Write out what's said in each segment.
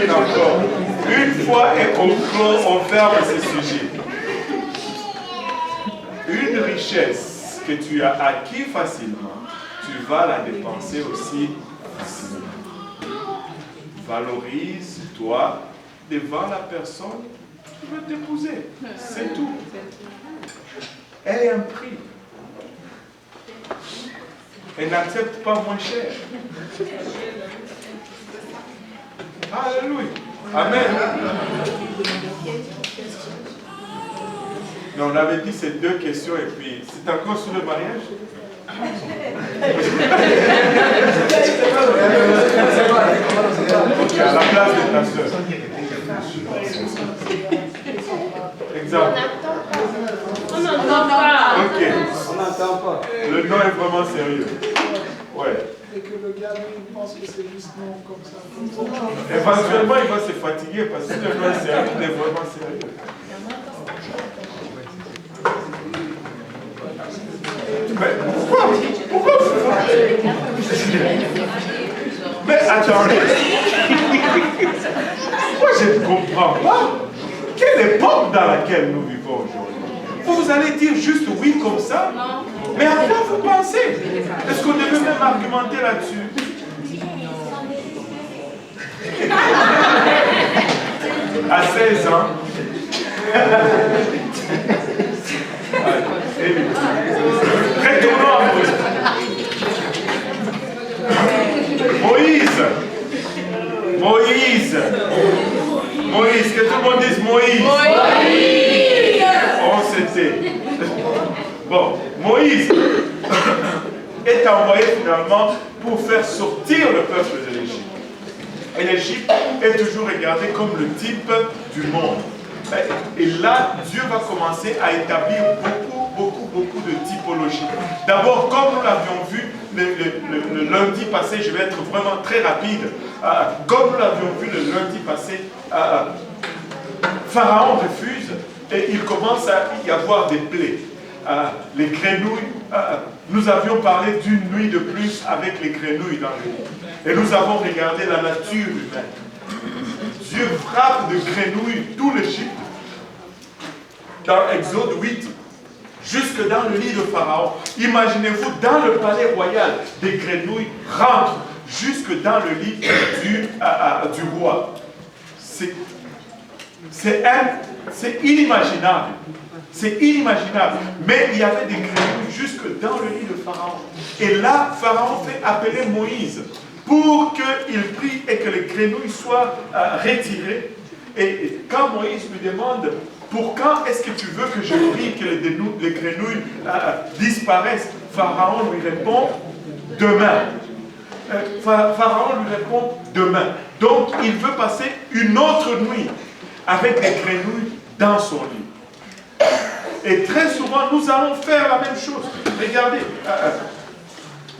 finir encore. Une fois et on ferme ce sujet. Une richesse que tu as acquis facilement, tu vas la dépenser aussi facilement. Valorise-toi devant la personne qui veut t'épouser. C'est tout. Elle a un prix. Elle n'accepte pas moins cher. Alléluia. Amen. Mais on avait dit ces deux questions et puis c'est encore sur le mariage. Ok, à la place de ta soeur. Exemple. On n'entend pas. Ok. On n'entend pas. Le nom est vraiment sérieux. Ouais. Et que le gars, lui, pense que c'est juste non comme ça. Éventuellement, il va se fatiguer parce que le nom est sérieux, il est vraiment sérieux. Mais pourquoi Mais attendez. Moi, je ne comprends pas. Quelle époque dans laquelle nous vivons aujourd'hui? Vous allez dire juste oui comme ça? Mais à quoi vous pensez? Est-ce qu'on devait même argumenter là-dessus? À 16 ans. Retournons à Moïse. Moïse, que tout le monde dise Moïse. On s'était. Bon, Moïse est envoyé finalement pour faire sortir le peuple de l'Égypte. Et l'Égypte est toujours regardée comme le type du monde. Et là, Dieu va commencer à établir beaucoup de typologies. D'abord, comme nous l'avions vu le lundi passé, je vais être vraiment très rapide. Comme nous l'avions vu le lundi passé, Pharaon refuse et il commence à y avoir des plaies. Les grenouilles, nous avions parlé d'une nuit de plus avec les grenouilles dans le lit. Et nous avons regardé la nature humaine. Dieu frappe de grenouilles tout l'Égypte. Dans Exode 8, jusque dans le lit de Pharaon. Imaginez-vous, dans le palais royal, des grenouilles rentrent jusque dans le lit du roi. C'est inimaginable. C'est inimaginable. Mais il y avait des grenouilles jusque dans le lit de Pharaon. Et là, Pharaon fait appeler Moïse pour qu'il prie et que les grenouilles soient retirées. Et quand Moïse lui demande, pour quand est-ce que tu veux que je prie que les grenouilles disparaissent, Pharaon lui répond, demain. Pharaon lui répond, demain. Donc, il veut passer une autre nuit avec des grenouilles dans son lit. Et très souvent, nous allons faire la même chose. Regardez,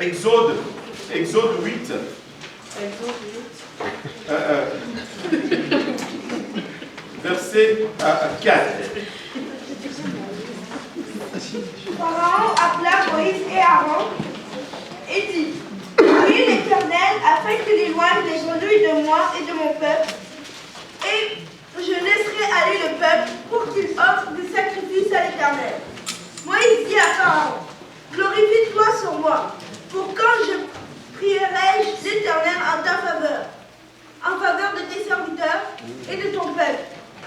Exode 8. Verset 4. Pharaon appela Moïse et Aaron et dit, priez l'Éternel afin qu'il éloigne les grenouilles de moi et de mon peuple, et je laisserai aller le peuple pour qu'il offre des sacrifices à l'Éternel. Moïse dit à Pharaon, glorifie-toi sur moi, pour quand je prierai l'Éternel en ta faveur de tes serviteurs et de ton peuple,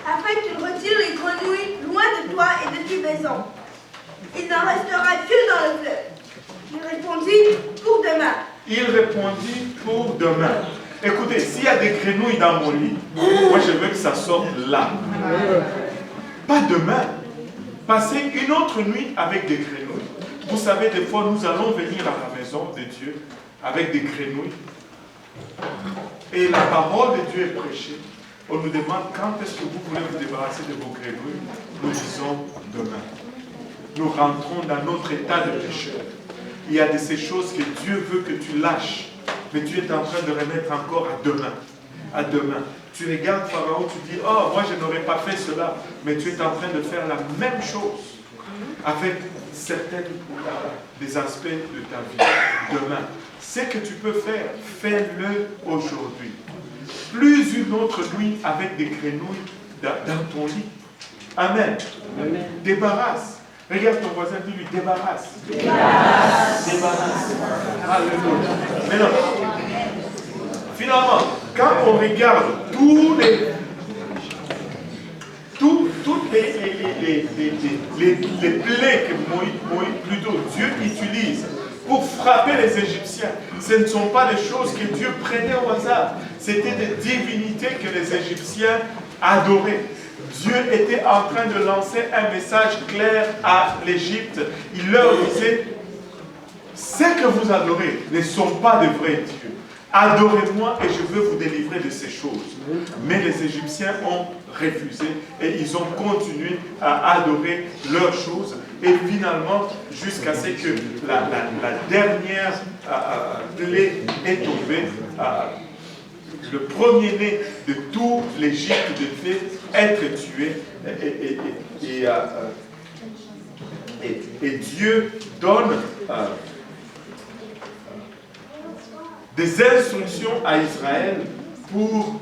afin qu'il retire les grenouilles loin de toi et de tes maisons. Il n'en restera que dans le fleuve. Il répondit, pour demain. Il répondit, pour demain. Écoutez, s'il y a des grenouilles dans mon lit, moi je veux que ça sorte là. Pas demain. Passez une autre nuit avec des grenouilles. Vous savez, des fois, nous allons venir à la maison de Dieu avec des grenouilles. Et la parole de Dieu est prêchée. On nous demande quand est-ce que vous voulez vous débarrasser de vos grenouilles. Nous disons demain. Nous rentrons dans notre état de pécheur. Il y a de ces choses que Dieu veut que tu lâches. Mais tu es en train de remettre encore à demain. À demain. Tu regardes Pharaon, tu dis, oh, moi je n'aurais pas fait cela. Mais tu es en train de faire la même chose avec certains des aspects de ta vie. Demain. Ce que tu peux faire, fais-le aujourd'hui. plus une autre nuit avec des grenouilles dans ton lit. Amen. Amen. Débarrasse. Regarde ton voisin, dis-lui, débarrasse. Débarrasse. Débarrasse. Alléluia. Maintenant, finalement, quand on regarde toutes les plaies que plutôt Dieu utilise pour frapper les Égyptiens, ce ne sont pas des choses que Dieu prenait au hasard. C'était des divinités que les Égyptiens adoraient. Dieu était en train de lancer un message clair à l'Égypte. Il leur disait, ce que vous adorez ne sont pas de vrais dieux. Adorez-moi et je veux vous délivrer de ces choses. Mais les Égyptiens ont refusé et ils ont continué à adorer leurs choses. Et finalement, jusqu'à ce que la dernière plaie est tombée, le premier-né de tout l'Égypte devait être tué. Et Dieu donne des instructions à Israël pour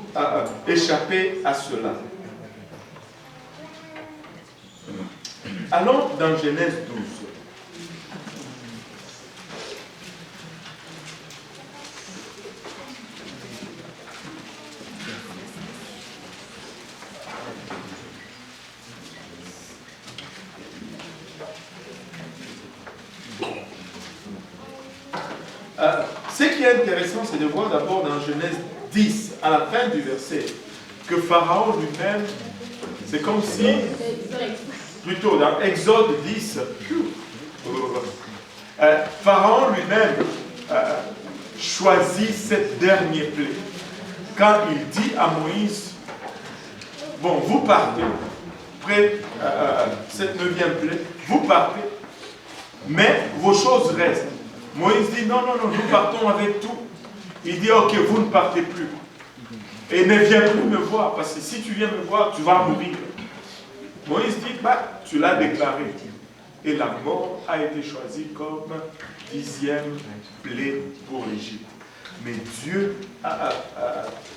échapper à cela. Allons dans Genèse 12. Ce qui est intéressant, c'est de voir d'abord dans Genèse 10, à la fin du verset, que Pharaon lui-même, c'est comme si, plutôt dans Exode 10, Pharaon lui-même choisit cette dernière plaie. Quand il dit à Moïse, bon, vous partez, après cette 9e plaie, vous partez, mais vos choses restent. Moïse dit, non, nous partons avec tout. Il dit, ok, vous ne partez plus. Et ne viens plus me voir, parce que si tu viens me voir, tu vas mourir. Moïse dit, bah, tu l'as déclaré. Et la mort a été choisie comme 10e plaie pour l'Égypte. Mais Dieu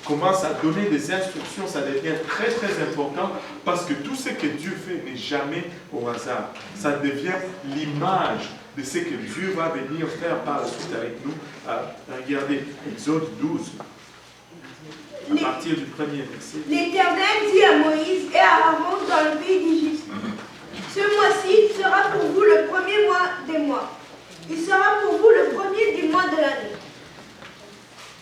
commence à donner des instructions, ça devient très très important, parce que tout ce que Dieu fait n'est jamais au hasard. Ça devient l'image de ce que Dieu va venir faire par la suite avec nous. Regardez, Exode 12, à partir du premier verset. L'Éternel dit à Moïse et à Aaron dans le pays d'Égypte, ce mois-ci sera pour vous le premier mois des mois. Il sera pour vous le premier du mois de l'année.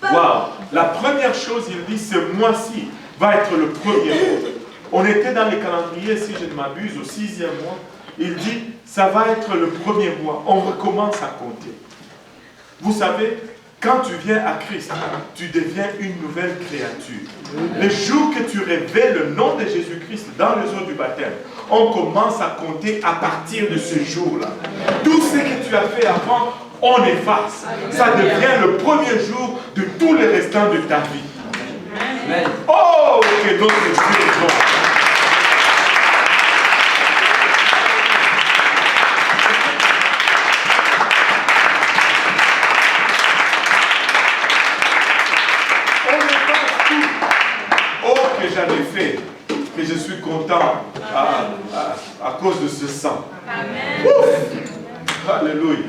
Wow. La première chose, il dit, ce mois-ci va être le premier mois. On était dans les calendriers, si je ne m'abuse, au 6e mois. Il dit, ça va être le premier mois. On recommence à compter. Vous savez, quand tu viens à Christ, tu deviens une nouvelle créature. Le jour que tu révèles le nom de Jésus-Christ dans les eaux du baptême, on commence à compter à partir de ce jour-là. Tout ce que tu as fait avant, on efface. Ça devient le premier jour de tous les restants de ta vie. Amen. Oh, que notre Dieu est bon. J'en ai fait, et je suis content à cause de ce sang. Amen. Ouf. Alléluia.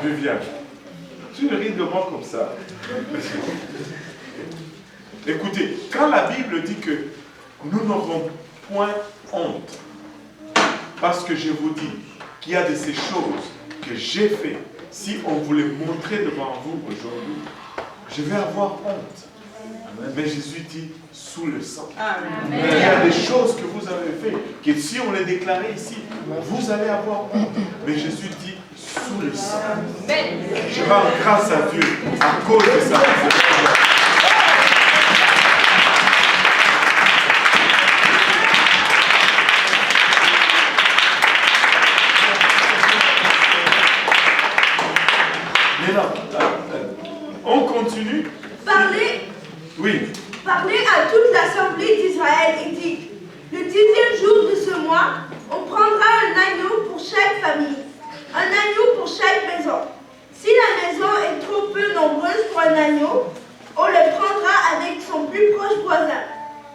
Viviane, tu ris de moi comme ça. Écoutez, quand la Bible dit que nous n'aurons point honte, parce que je vous dis qu'il y a de ces choses que j'ai fait, si on vous les montrait devant vous aujourd'hui, je vais avoir honte. Mais Jésus dit, sous le sang. Amen. Il y a des choses que vous avez faites, que si on les déclarait ici, vous allez avoir honte. Mais Jésus dit, sous le sang. Je rends grâce à Dieu à cause de ça. Maintenant, on continue. Oui. Parlez à toute l'assemblée d'Israël et dites, le 10e jour de ce mois, on prendra un agneau pour chaque famille, un agneau pour chaque maison. Si la maison est trop peu nombreuses pour un agneau, on le prendra avec son plus proche voisin,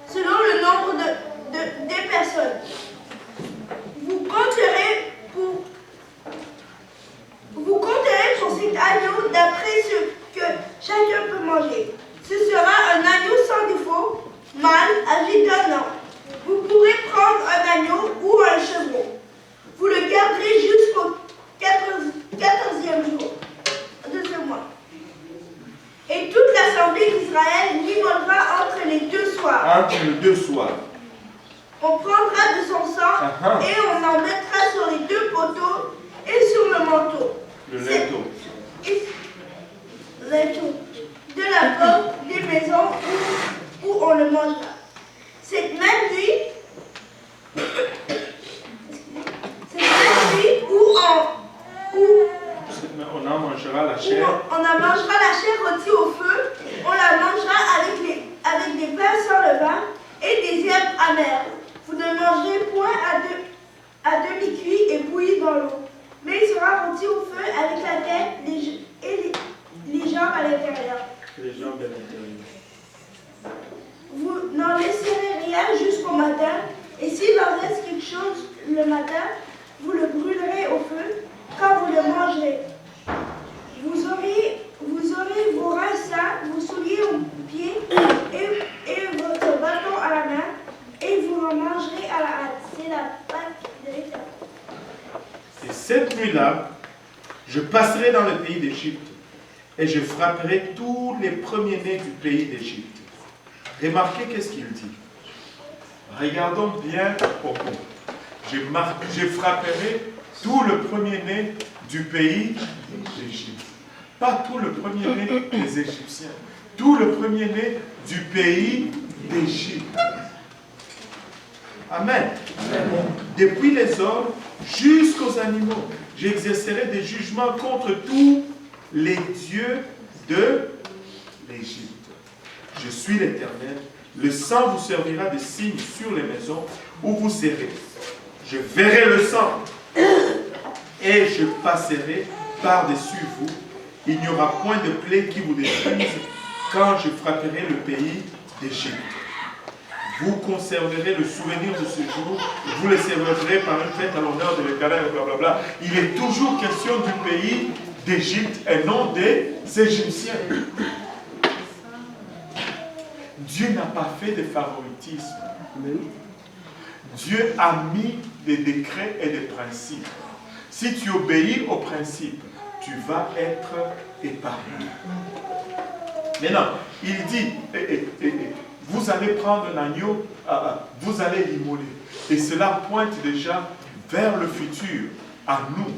selon le nombre des personnes. Vous compterez pour cet agneau d'après ce que chacun peut manger. Ce sera un agneau sans défaut, mâle, âgé d'1 an. Vous pourrez prendre un agneau ou un chevreau. Vous le garderez jusqu'au 14e jour de ce mois. Et toute l'assemblée d'Israël l'immolera entre les 2 soirs. Entre les 2 soirs. On prendra de son sang et on en mettra sur les 2 poteaux et sur le manteau. Le linteau. De la porte des maisons où on le mangera. Cette même nuit, On en mangera la chair. On en mangera la chair rôtie au feu. On la mangera avec des pains sans levain et des herbes amères. Vous ne mangerez point à demi-cuit et bouilli dans l'eau. Mais il sera rôti au feu avec la tête et les jambes à l'intérieur. Les jambes à l'intérieur. Vous n'en laisserez rien jusqu'au matin. Et s'il en reste quelque chose le matin, vous le brûlerez au feu quand vous le mangerez. Vous aurez vos reins sains, vos souliers aux pieds et votre bâton à la main, et vous en mangerez à la hâte. C'est la Pâque de l'Éternel. Et cette nuit-là, je passerai dans le pays d'Égypte et je frapperai tous les premiers-nés du pays d'Égypte. Remarquez qu'est-ce qu'il dit. Regardons bien au fond. Je frapperai tout le premier-né du pays d'Égypte. Pas tout le premier-né des Égyptiens. Tout le premier-né du pays d'Égypte. Amen. Amen. Depuis les hommes jusqu'aux animaux, j'exercerai des jugements contre tous les dieux de l'Égypte. Je suis l'Éternel. Le sang vous servira de signe sur les maisons où vous serez. Je verrai le sang et je passerai par-dessus vous. Il n'y aura point de plaie qui vous détruise quand je frapperai le pays d'Égypte. Vous conserverez le souvenir de ce jour, vous le célébrerez par une fête à l'honneur de l'Éternel, blablabla. Il est toujours question du pays d'Égypte et non des Égyptiens. Dieu n'a pas fait de favoritisme. Dieu a mis des décrets et des principes. Si tu obéis aux principes, tu vas être épargné. Maintenant, il dit, vous allez prendre l'agneau, vous allez l'immoler. Et cela pointe déjà vers le futur, à nous,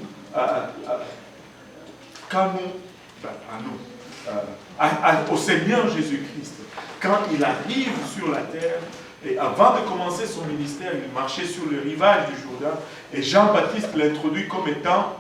au Seigneur Jésus-Christ. Quand il arrive sur la terre, et avant de commencer son ministère, il marchait sur le rivage du Jourdain, et Jean-Baptiste l'introduit comme étant